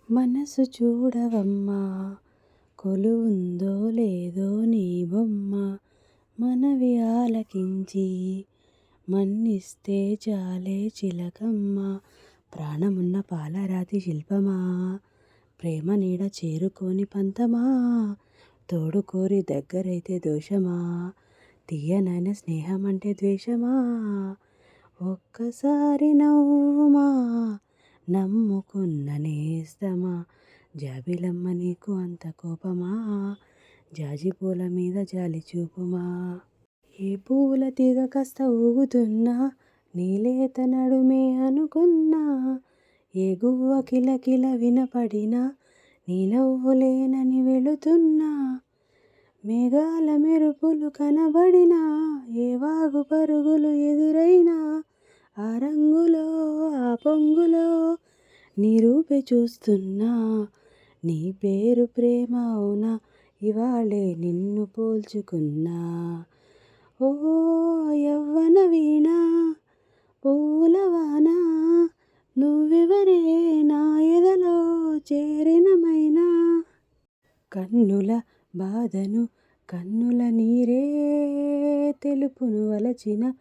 మనసు చూడవమ్మా కొలువుందో లేదో నీ బొమ్మ మనవి ఆలకించి మన్నిస్తే చాలే చిలకమ్మ ప్రాణమున్న పాలరాతి శిల్పమా ప్రేమ నీడ చేరుకోని పంతమా తోడు కోరి దగ్గరైతే దోషమా తీయనైన స్నేహం అంటే ద్వేషమా ఒక్కసారి నవ్వుమా నమ్ముకున్న నేస్తమా జాబిలమ్మ నీకు అంత కోపమా జాజి పూల మీద జాలి చూపుమా ఏ పూల తీగ కాస్త ఊగుతున్నా నీలేత నడుమే అనుకున్నా ఏ గువ్వ కిలకిల వినపడినా నీ నవ్వులేనని వెళుతున్నా మేఘాల మెరుపులు కనబడినా ఏ వాగు పరుగులు ఎదురైనా ఆ రంగులో ఆ పొంగులో నీ రూపే చూస్తున్నా నీ పేరు ప్రేమ అవునా ఇవాళే నిన్ను పోల్చుకున్నా ఓ యవ్వన వీణ పూలవాన నువ్వెవరే నా ఎదలో చేరినమైనా కన్నుల బాధను కన్నుల నీరే తెలుపును వలచిన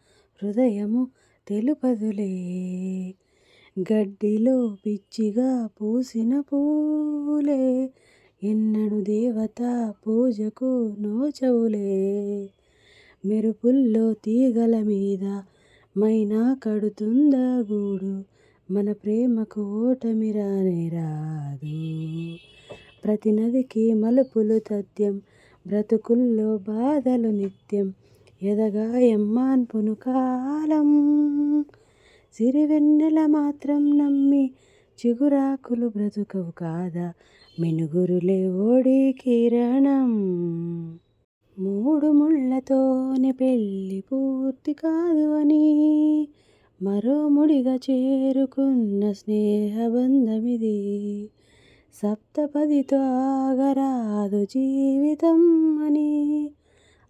హృదయము తెలుపదులే గడ్డిలో పిచ్చిగా పూసిన పూలే ఎన్నడు దేవత పూజకు నోచవులే మెరుపుల్లో తీగల మీద మైనా కడుతుందా గూడు మన ప్రేమకు ఓటమి రానే రాదు ప్రతి నదికి మలుపులు తథ్యం బ్రతుకుల్లో బాధలు నిత్యం ఎదగాయం మాన్పును కాలం సిరివెన్నెల మాత్రం నమ్మి చిగురాకులు బ్రతుకవు కాదా మినుగురులే ఓడి కిరణం మూడు ముళ్ళతోనే పెళ్ళి పూర్తి కాదు అని మరో ముడిగా చేరుకున్న స్నేహబంధమిది సప్తపదితో ఆగరాదు జీవితం అని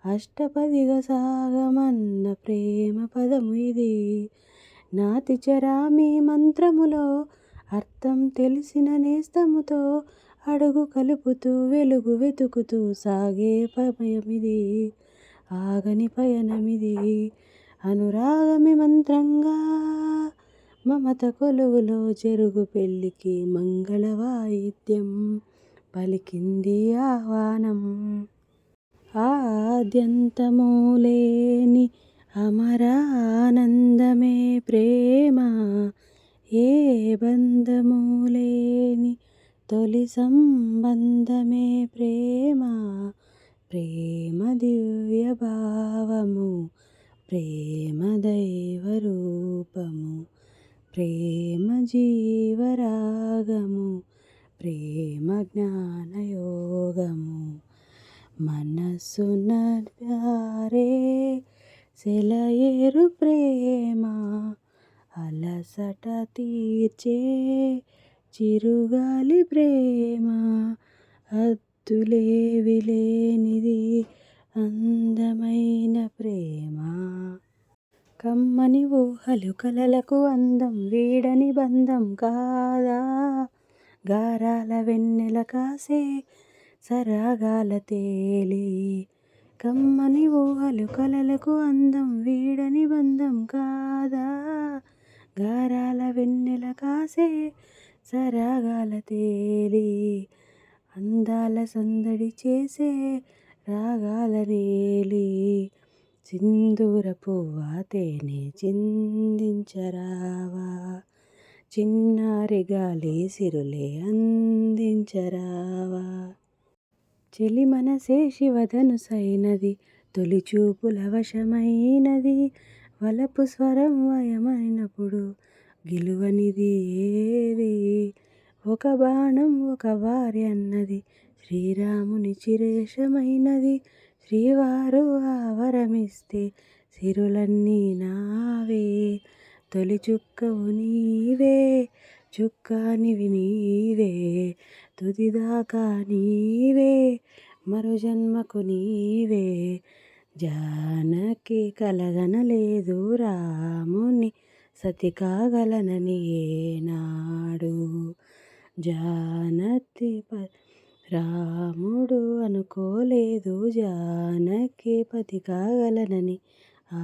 అష్టపదిగా సాగమన్న ప్రేమ పదము ఇది నాతి చరామి మంత్రములో అర్థం తెలిసిన నేస్తముతో అడుగు కలుపుతూ వెలుగు వెతుకుతూ సాగే పయనమిది ఆగని పయనమిది అనురాగమి మంత్రంగా మమత కొలువులో చెరుగు పెళ్ళికి మంగళ వాయిద్యం పలికింది ఆహ్వానం ఆద్యంతము లేని అమరానందమే ప్రేమ ఏ బంధము లేని తొలి సంబంధమే ప్రేమ ప్రేమ దివ్య భావము ప్రేమ దైవ రూపము ప్రేమ జీవరాగము ప్రేమ జ్ఞానయోగము మనసున ప్యారే సెలయేరు ప్రేమ అలసట తీర్చే చిరుగాలి ప్రేమ హద్దులేవి లేనిది అందమైన ప్రేమ కమ్మని ఊహలు కలలకు అందం వీడని బంధం కాదా గారాల వెన్నెల కాసే సరాగాల తేలి కమ్మని ఊహలు కలలకు అందం వీడని బంధం కాదా గారాల వెన్నెల కాసే సరాగాల తేలి అందాల సందడి చేసే రాగాల నేలి సింధూర పువ్వా తేనె చిందించరావా చిన్నారి గాలి సిరులే అందించరావా చెలి మనసే శివధనుసైనది తొలి చూపుల వశమైనది వలపు స్వరం వయమైనప్పుడు గెలువనిది ఏది ఒక బాణం ఒక భార్య అన్నది శ్రీరాముని చిరేషమైనది శ్రీవారు ఆవరమిస్తే సిరులన్నీ నావే తొలి చుక్కవు నీవే చుక్కానివి నీవే తుదిదాకా నీవే మరో జన్మకు నీవే జానకి కలగనలేదు రాముని సతి కాగలనని ఏనాడు జానతి రాముడు అనుకోలేదు జానకి పతి కాగలనని. ఆ